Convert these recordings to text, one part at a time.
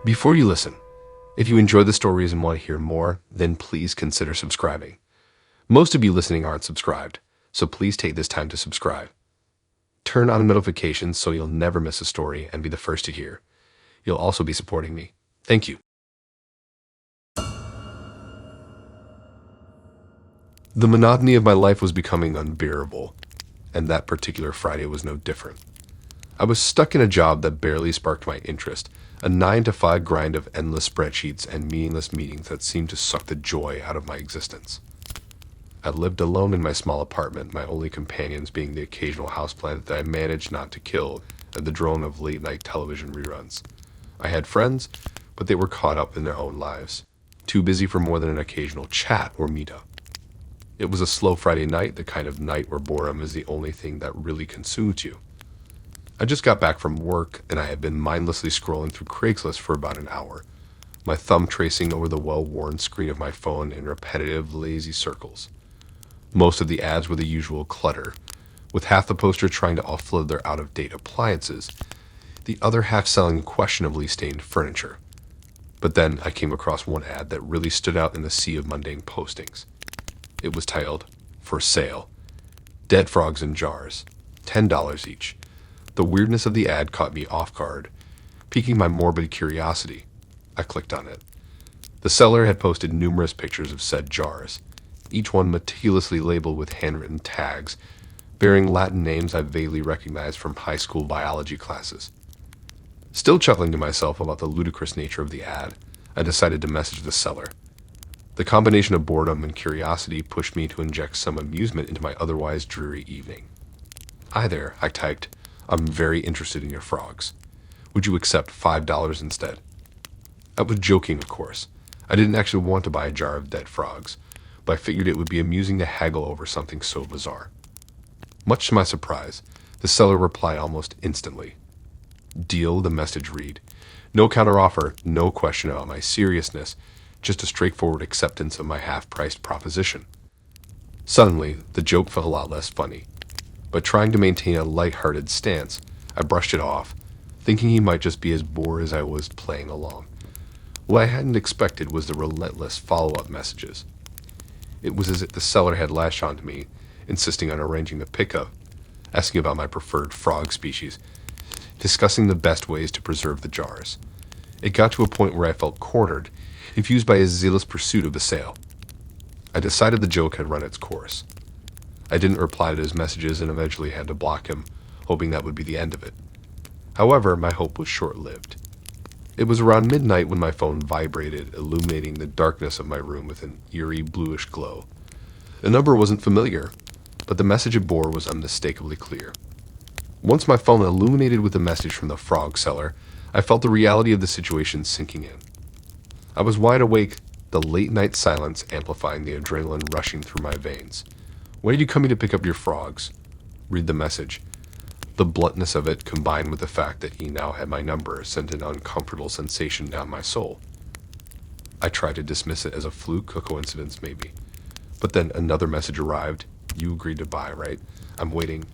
Before you listen, if you enjoy the stories and want to hear more, then please consider subscribing. Most of you listening aren't subscribed, so please take this time to subscribe. Turn on notifications so you'll never miss a story and be the first to hear. You'll also be supporting me. Thank you. The monotony of my life was becoming unbearable, and that particular Friday was no different. I was stuck in a job that barely sparked my interest, a 9-to-5 grind of endless spreadsheets and meaningless meetings that seemed to suck the joy out of my existence. I lived alone in my small apartment, my only companions being the occasional houseplant that I managed not to kill and the drone of late-night television reruns. I had friends, but they were caught up in their own lives, too busy for more than an occasional chat or meetup. It was a slow Friday night, the kind of night where boredom is the only thing that really consumes you. I just got back from work, and I had been mindlessly scrolling through Craigslist for about an hour, my thumb tracing over the well-worn screen of my phone in repetitive, lazy circles. Most of the ads were the usual clutter, with half the poster trying to offload their out-of-date appliances, the other half selling questionably stained furniture. But then I came across one ad that really stood out in the sea of mundane postings. It was titled, "For Sale. Dead frogs in jars. $10 each." The weirdness of the ad caught me off guard, piquing my morbid curiosity. I clicked on it. The seller had posted numerous pictures of said jars, each one meticulously labeled with handwritten tags, bearing Latin names I vaguely recognized from high school biology classes. Still chuckling to myself about the ludicrous nature of the ad, I decided to message the seller. The combination of boredom and curiosity pushed me to inject some amusement into my otherwise dreary evening. "Hi there," I typed. "I'm very interested in your frogs. Would you accept $5 instead?" I was joking, of course. I didn't actually want to buy a jar of dead frogs, but I figured it would be amusing to haggle over something so bizarre. Much to my surprise, the seller replied almost instantly. "Deal," the message read. No counteroffer, no question about my seriousness, just a straightforward acceptance of my half-priced proposition. Suddenly, the joke felt a lot less funny, but trying to maintain a light-hearted stance, I brushed it off, thinking he might just be as bored as I was playing along. What I hadn't expected was the relentless follow-up messages. It was as if the seller had latched onto me, insisting on arranging the pickup, asking about my preferred frog species, discussing the best ways to preserve the jars. It got to a point where I felt cornered, infused by a zealous pursuit of the sale. I decided the joke had run its course. I didn't reply to his messages and eventually had to block him, hoping that would be the end of it. However, my hope was short-lived. It was around midnight when my phone vibrated, illuminating the darkness of my room with an eerie bluish glow. The number wasn't familiar, but the message it bore was unmistakably clear. Once my phone illuminated with a message from the frog seller, I felt the reality of the situation sinking in. I was wide awake, the late-night silence amplifying the adrenaline rushing through my veins. "When are you coming to pick up your frogs?" Read the message. The bluntness of it, combined with the fact that he now had my number, sent an uncomfortable sensation down my soul. I tried to dismiss it as a fluke, a coincidence maybe. But then another message arrived. "You agreed to buy, right? I'm waiting."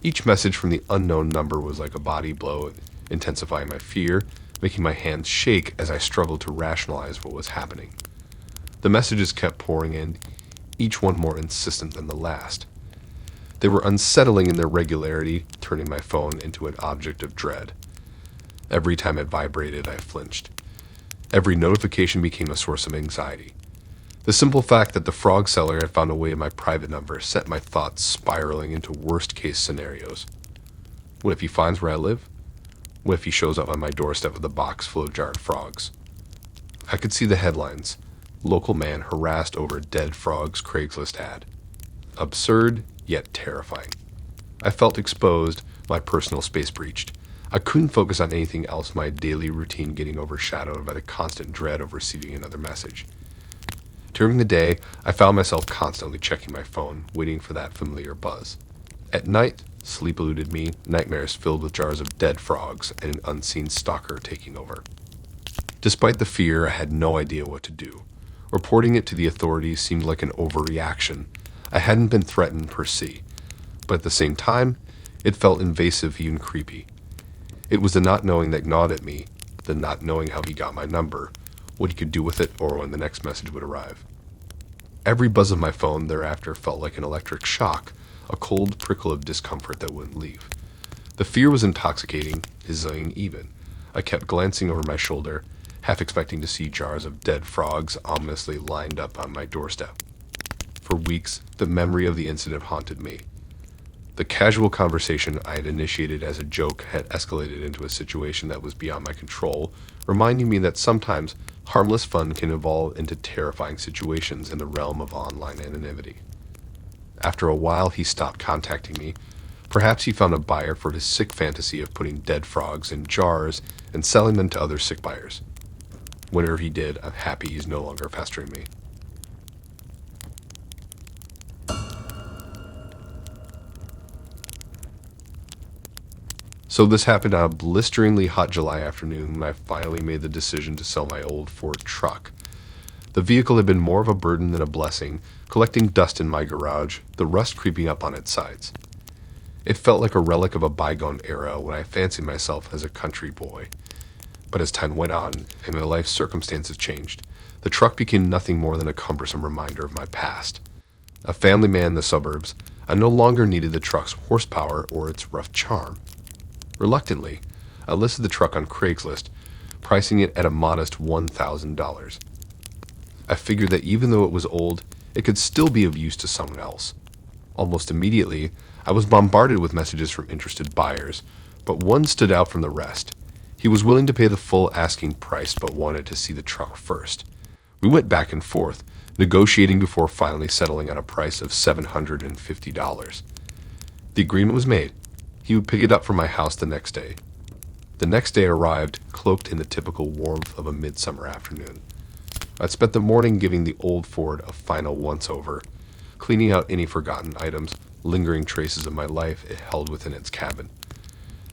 Each message from the unknown number was like a body blow, intensifying my fear, making my hands shake as I struggled to rationalize what was happening. The messages kept pouring in, each one more insistent than the last. They were unsettling in their regularity, turning my phone into an object of dread. Every time it vibrated, I flinched. Every notification became a source of anxiety. The simple fact that the frog seller had found a way to my private number set my thoughts spiraling into worst-case scenarios. What if he finds where I live? What if he shows up on my doorstep with a box full of jarred frogs? I could see the headlines. "Local man harassed over dead frogs Craigslist ad." Absurd, yet terrifying. I felt exposed, my personal space breached. I couldn't focus on anything else, my daily routine getting overshadowed by the constant dread of receiving another message. During the day, I found myself constantly checking my phone, waiting for that familiar buzz. At night, sleep eluded me, nightmares filled with jars of dead frogs and an unseen stalker taking over. Despite the fear, I had no idea what to do. Reporting it to the authorities seemed like an overreaction. I hadn't been threatened per se, but at the same time, it felt invasive, even creepy. It was the not knowing that gnawed at me, the not knowing how he got my number, what he could do with it, or when the next message would arrive. Every buzz of my phone thereafter felt like an electric shock, a cold prickle of discomfort that wouldn't leave. The fear was intoxicating, dizzying even. I kept glancing over my shoulder, half expecting to see jars of dead frogs ominously lined up on my doorstep. For weeks, the memory of the incident haunted me. The casual conversation I had initiated as a joke had escalated into a situation that was beyond my control, reminding me that sometimes harmless fun can evolve into terrifying situations in the realm of online anonymity. After a while, he stopped contacting me. Perhaps he found a buyer for his sick fantasy of putting dead frogs in jars and selling them to other sick buyers. Whenever he did, I'm happy he's no longer pestering me. So this happened on a blisteringly hot July afternoon when I finally made the decision to sell my old Ford truck. The vehicle had been more of a burden than a blessing, collecting dust in my garage, the rust creeping up on its sides. It felt like a relic of a bygone era when I fancied myself as a country boy. But as time went on and my life circumstances changed, the truck became nothing more than a cumbersome reminder of my past. A family man in the suburbs, I no longer needed the truck's horsepower or its rough charm. Reluctantly, I listed the truck on Craigslist, pricing it at a modest $1,000. I figured that even though it was old, it could still be of use to someone else. Almost immediately, I was bombarded with messages from interested buyers, but one stood out from the rest. He was willing to pay the full asking price but wanted to see the truck first. We went back and forth, negotiating before finally settling on a price of $750. The agreement was made. He would pick it up from my house the next day. The next day arrived, cloaked in the typical warmth of a midsummer afternoon. I'd spent the morning giving the old Ford a final once-over, cleaning out any forgotten items, lingering traces of my life it held within its cabin.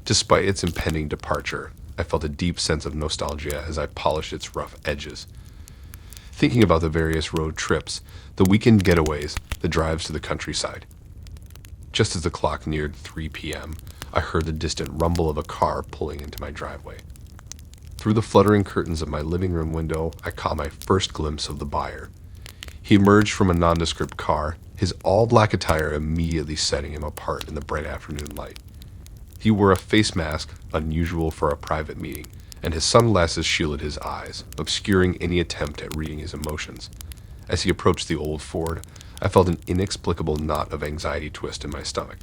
Despite its impending departure, I felt a deep sense of nostalgia as I polished its rough edges. Thinking about the various road trips, the weekend getaways, the drives to the countryside. Just as the clock neared 3 p.m., I heard the distant rumble of a car pulling into my driveway. Through the fluttering curtains of my living room window, I caught my first glimpse of the buyer. He emerged from a nondescript car, his all-black attire immediately setting him apart in the bright afternoon light. He wore a face mask, unusual for a private meeting, and his sunglasses shielded his eyes, obscuring any attempt at reading his emotions. As he approached the old Ford, I felt an inexplicable knot of anxiety twist in my stomach.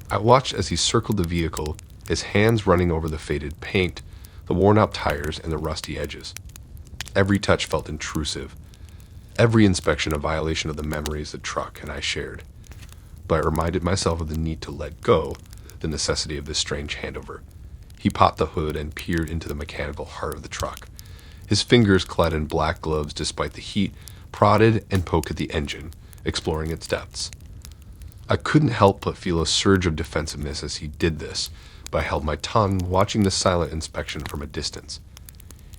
I watched as he circled the vehicle, his hands running over the faded paint, the worn-out tires, and the rusty edges. Every touch felt intrusive, every inspection a violation of the memories the truck and I shared. But I reminded myself of the need to let go, the necessity of this strange handover. He popped the hood and peered into the mechanical heart of the truck. His fingers, clad in black gloves despite the heat, prodded and poked at the engine, exploring its depths. I couldn't help but feel a surge of defensiveness as he did this, but I held my tongue, watching the silent inspection from a distance.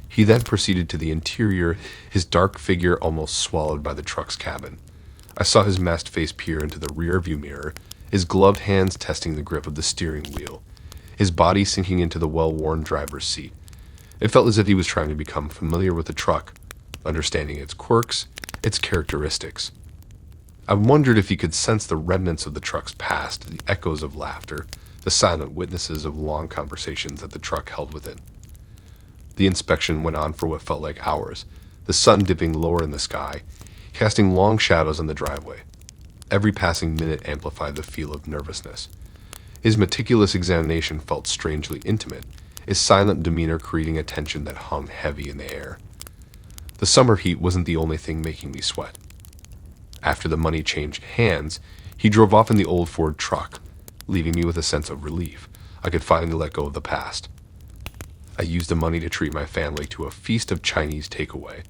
He then proceeded to the interior, his dark figure almost swallowed by the truck's cabin. I saw his masked face peer into the rear view mirror, his gloved hands testing the grip of the steering wheel, his body sinking into the well-worn driver's seat. It felt as if he was trying to become familiar with the truck, understanding its quirks, its characteristics. I wondered if he could sense the remnants of the truck's past, the echoes of laughter, the silent witnesses of long conversations that the truck held within. The inspection went on for what felt like hours, the sun dipping lower in the sky, casting long shadows on the driveway. Every passing minute amplified the feel of nervousness. His meticulous examination felt strangely intimate, his silent demeanor creating a tension that hung heavy in the air. The summer heat wasn't the only thing making me sweat. After the money changed hands, he drove off in the old Ford truck, leaving me with a sense of relief. I could finally let go of the past. I used the money to treat my family to a feast of Chinese takeaway.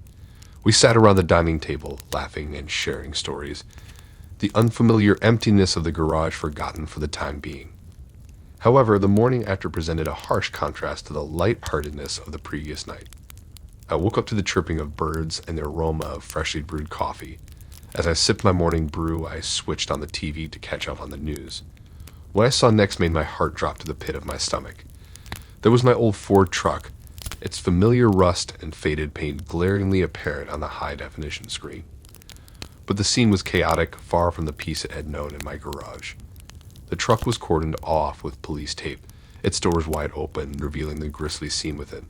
We sat around the dining table, laughing and sharing stories, the unfamiliar emptiness of the garage forgotten for the time being. However, the morning after presented a harsh contrast to the lightheartedness of the previous night. I woke up to the chirping of birds and the aroma of freshly brewed coffee. As I sipped my morning brew, I switched on the TV to catch up on the news. What I saw next made my heart drop to the pit of my stomach. There was my old Ford truck, its familiar rust and faded paint glaringly apparent on the high-definition screen. But the scene was chaotic, far from the peace it had known in my garage. The truck was cordoned off with police tape, its doors wide open, revealing the grisly scene within.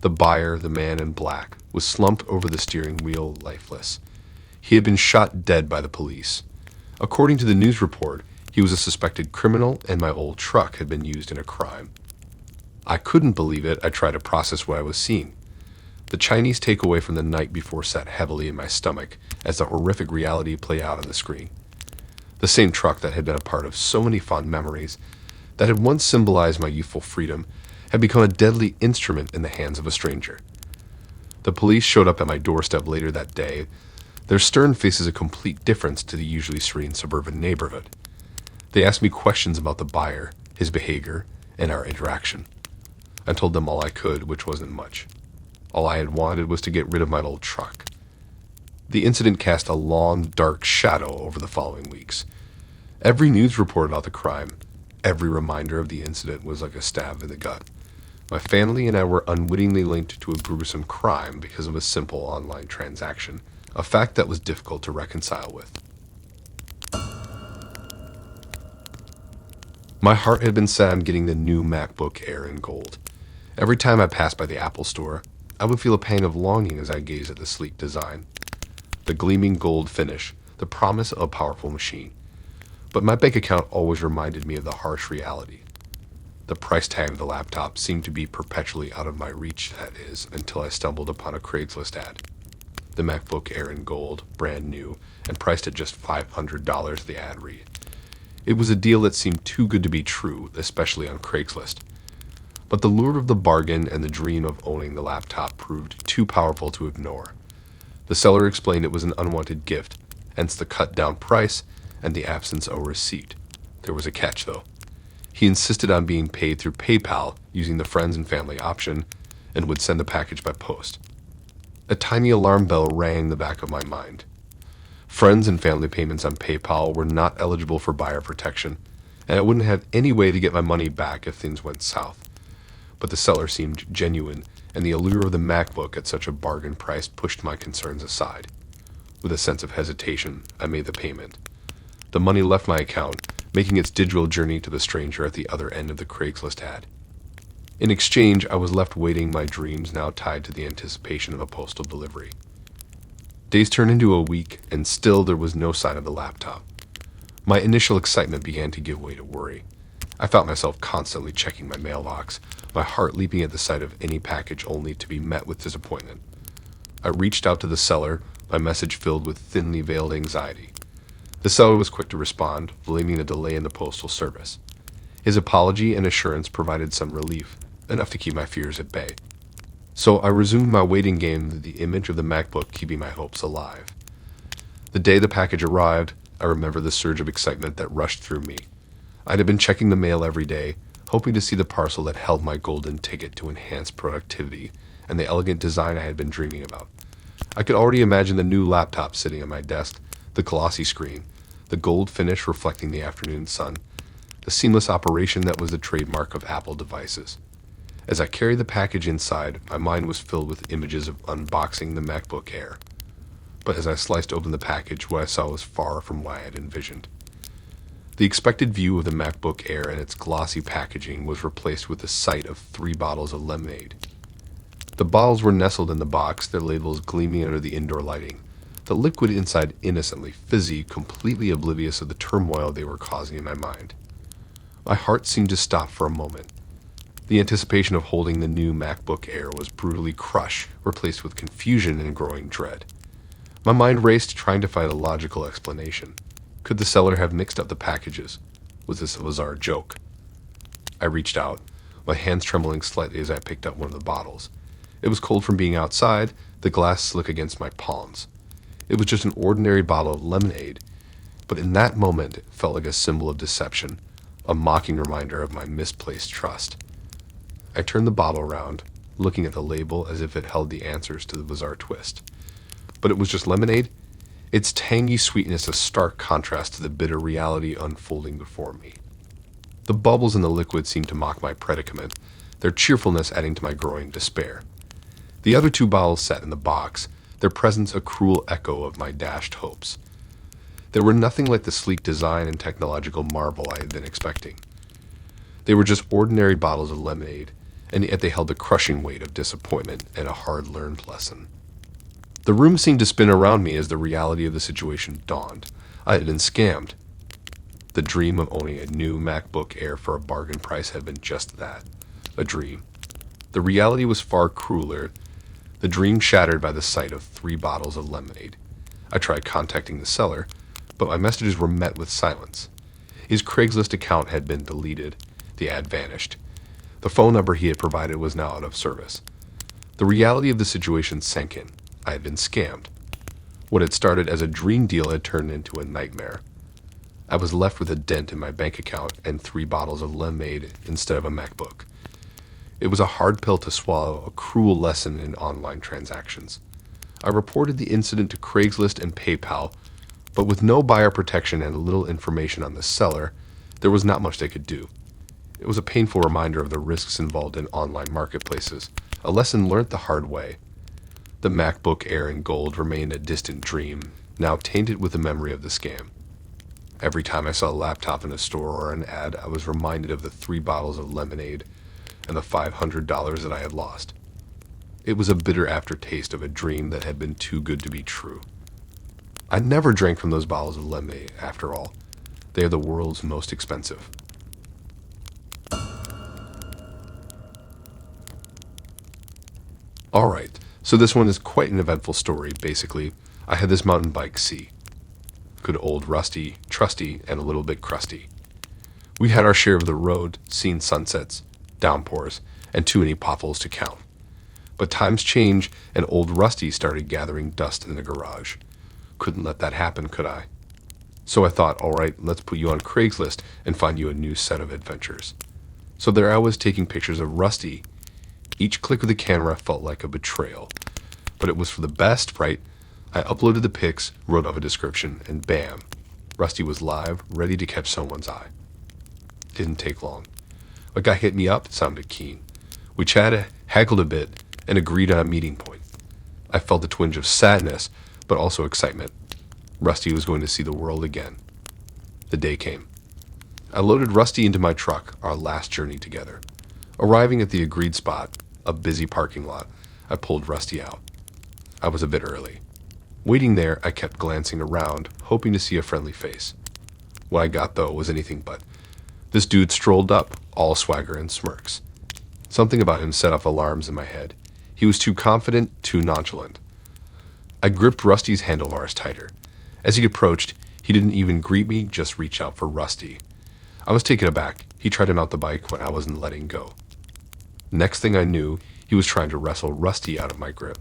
The buyer, the man in black, was slumped over the steering wheel, lifeless. He had been shot dead by the police. According to the news report, he was a suspected criminal and my old truck had been used in a crime. I couldn't believe it. I tried to process what I was seeing. The Chinese takeaway from the night before sat heavily in my stomach as the horrific reality played out on the screen. The same truck that had been a part of so many fond memories, that had once symbolized my youthful freedom, had become a deadly instrument in the hands of a stranger. The police showed up at my doorstep later that day, their stern faces a complete difference to the usually serene suburban neighborhood. They asked me questions about the buyer, his behavior, and our interaction. I told them all I could, which wasn't much. All I had wanted was to get rid of my old truck. The incident cast a long, dark shadow over the following weeks. Every news report about the crime, every reminder of the incident was like a stab in the gut. My family and I were unwittingly linked to a gruesome crime because of a simple online transaction, a fact that was difficult to reconcile with. My heart had been set on getting the new MacBook Air in gold. Every time I passed by the Apple store, I would feel a pang of longing as I gazed at the sleek design. The gleaming gold finish, the promise of a powerful machine. But my bank account always reminded me of the harsh reality. The price tag of the laptop seemed to be perpetually out of my reach, that is, until I stumbled upon a Craigslist ad. The MacBook Air in gold, brand new, and priced at just $500, the ad read. It was a deal that seemed too good to be true, especially on Craigslist. But the lure of the bargain and the dream of owning the laptop proved too powerful to ignore. The seller explained it was an unwanted gift, hence the cut-down price and the absence of a receipt. There was a catch, though. He insisted on being paid through PayPal using the friends and family option and would send the package by post. A tiny alarm bell rang in the back of my mind. Friends and family payments on PayPal were not eligible for buyer protection, and I wouldn't have any way to get my money back if things went south. But the seller seemed genuine, and the allure of the MacBook at such a bargain price pushed my concerns aside. With a sense of hesitation, I made the payment. The money left my account, making its digital journey to the stranger at the other end of the Craigslist ad. In exchange, I was left waiting, my dreams now tied to the anticipation of a postal delivery. Days turned into a week, and still there was no sign of the laptop. My initial excitement began to give way to worry. I felt myself constantly checking my mailbox, my heart leaping at the sight of any package only to be met with disappointment. I reached out to the seller, my message filled with thinly veiled anxiety. The seller was quick to respond, blaming the delay in the postal service. His apology and assurance provided some relief, enough to keep my fears at bay. So I resumed my waiting game, the image of the MacBook keeping my hopes alive. The day the package arrived, I remember the surge of excitement that rushed through me. I had been checking the mail every day, hoping to see the parcel that held my golden ticket to enhance productivity and the elegant design I had been dreaming about. I could already imagine the new laptop sitting on my desk, the glossy screen, the gold finish reflecting the afternoon sun, the seamless operation that was the trademark of Apple devices. As I carried the package inside, my mind was filled with images of unboxing the MacBook Air. But as I sliced open the package, what I saw was far from what I had envisioned. The expected view of the MacBook Air and its glossy packaging was replaced with the sight of 3 bottles of lemonade. The bottles were nestled in the box, their labels gleaming under the indoor lighting, the liquid inside innocently fizzy, completely oblivious of the turmoil they were causing in my mind. My heart seemed to stop for a moment. The anticipation of holding the new MacBook Air was brutally crushed, replaced with confusion and growing dread. My mind raced, trying to find a logical explanation. Could the seller have mixed up the packages? Was this a bizarre joke? I reached out, my hands trembling slightly as I picked up one of the bottles. It was cold from being outside, the glass slick against my palms. It was just an ordinary bottle of lemonade, but in that moment it felt like a symbol of deception, a mocking reminder of my misplaced trust. I turned the bottle around, looking at the label as if it held the answers to the bizarre twist. But it was just lemonade, its tangy sweetness a stark contrast to the bitter reality unfolding before me. The bubbles in the liquid seemed to mock my predicament, their cheerfulness adding to my growing despair. The other 2 bottles sat in the box, their presence a cruel echo of my dashed hopes. They were nothing like the sleek design and technological marvel I had been expecting. They were just ordinary bottles of lemonade, and yet they held the crushing weight of disappointment and a hard-learned lesson. The room seemed to spin around me as the reality of the situation dawned. I had been scammed. The dream of owning a new MacBook Air for a bargain price had been just that, a dream. The reality was far crueler, the dream shattered by the sight of 3 bottles of lemonade. I tried contacting the seller, but my messages were met with silence. His Craigslist account had been deleted. The ad vanished. The phone number he had provided was now out of service. The reality of the situation sank in. I had been scammed. What had started as a dream deal had turned into a nightmare. I was left with a dent in my bank account and 3 bottles of lemonade instead of a MacBook. It was a hard pill to swallow, a cruel lesson in online transactions. I reported the incident to Craigslist and PayPal, but with no buyer protection and little information on the seller, there was not much they could do. It was a painful reminder of the risks involved in online marketplaces, a lesson learnt the hard way. The MacBook Air in gold remained a distant dream, now tainted with the memory of the scam. Every time I saw a laptop in a store or an ad, I was reminded of the 3 bottles of lemonade and the $500 that I had lost. It was a bitter aftertaste of a dream that had been too good to be true. I never drank from those bottles of lemonade, after all. They are the world's most expensive. Alright, so this one is quite an eventful story. Basically, I had this mountain bike C. Good old Rusty, trusty, and a little bit crusty. We had our share of the road, seen sunsets, downpours, and too many potholes to count. But times change, and old Rusty started gathering dust in the garage. Couldn't let that happen, could I? So I thought, alright, let's put you on Craigslist and find you a new set of adventures. So there I was taking pictures of Rusty. Each click of the camera felt like a betrayal. But it was for the best, right? I uploaded the pics, wrote up a description, and bam, Rusty was live, ready to catch someone's eye. Didn't take long. A guy hit me up, sounded keen. We chatted, haggled a bit, and agreed on a meeting point. I felt a twinge of sadness, but also excitement. Rusty was going to see the world again. The day came. I loaded Rusty into my truck, our last journey together. Arriving at the agreed spot, a busy parking lot, I pulled Rusty out. I was a bit early. Waiting there, I kept glancing around, hoping to see a friendly face. What I got, though, was anything but. This dude strolled up, all swagger and smirks. Something about him set off alarms in my head. He was too confident, too nonchalant. I gripped Rusty's handlebars tighter. As he approached, he didn't even greet me, just reached out for Rusty. I was taken aback. He tried to mount the bike when I wasn't letting go. Next thing I knew, he was trying to wrestle Rusty out of my grip.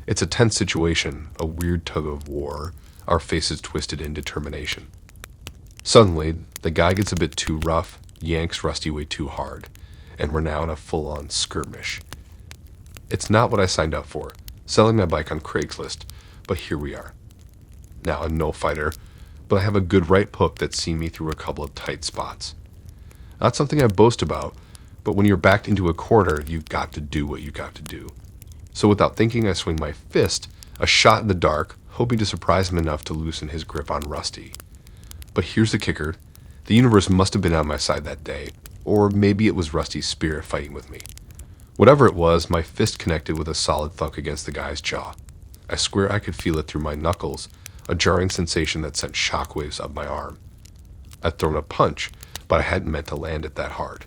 It's a tense situation, a weird tug of war, our faces twisted in determination. Suddenly, the guy gets a bit too rough, yanks Rusty way too hard, and we're now in a full-on skirmish. It's not what I signed up for, selling my bike on Craigslist, but here we are. Now, I'm no fighter, but I have a good right hook that's seen me through a couple of tight spots. Not something I boast about, but when you're backed into a corner, you've got to do what you got to do. So without thinking, I swing my fist, a shot in the dark, hoping to surprise him enough to loosen his grip on Rusty. But here's the kicker. The universe must have been on my side that day, or maybe it was Rusty's spirit fighting with me. Whatever it was, my fist connected with a solid thunk against the guy's jaw. I swear I could feel it through my knuckles, a jarring sensation that sent shockwaves up my arm. I'd thrown a punch, but I hadn't meant to land it that hard.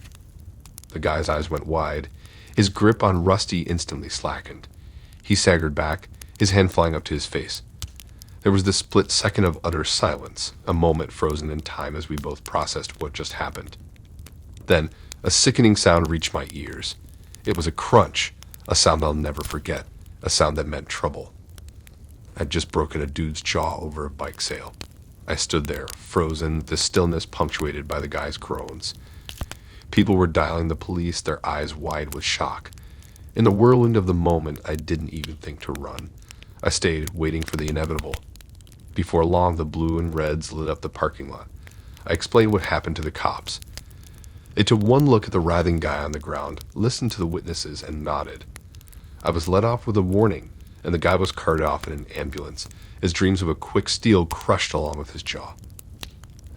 The guy's eyes went wide. His grip on Rusty instantly slackened. He staggered back, his hand flying up to his face. There was this split second of utter silence, a moment frozen in time as we both processed what just happened. Then, a sickening sound reached my ears. It was a crunch, a sound I'll never forget, a sound that meant trouble. I'd just broken a dude's jaw over a bike sale. I stood there, frozen, the stillness punctuated by the guy's groans. People were dialing the police, their eyes wide with shock. In the whirlwind of the moment, I didn't even think to run. I stayed, waiting for the inevitable. Before long, the blue and reds lit up the parking lot. I explained what happened to the cops. It took one look at the writhing guy on the ground, listened to the witnesses, and nodded. I was let off with a warning, and the guy was carted off in an ambulance, his dreams of a quick steal crushed along with his jaw.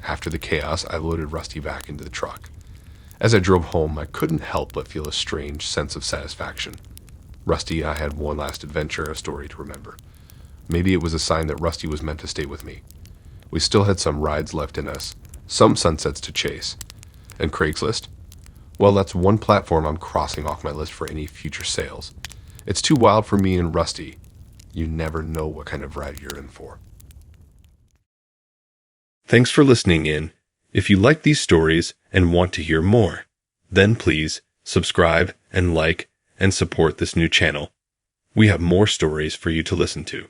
After the chaos, I loaded Rusty back into the truck. As I drove home, I couldn't help but feel a strange sense of satisfaction. Rusty and I had one last adventure, a story to remember. Maybe it was a sign that Rusty was meant to stay with me. We still had some rides left in us, some sunsets to chase. And Craigslist? Well, that's one platform I'm crossing off my list for any future sales. It's too wild for me and Rusty. You never know what kind of ride you're in for. Thanks for listening in. If you like these stories and want to hear more, then please subscribe and like and support this new channel. We have more stories for you to listen to.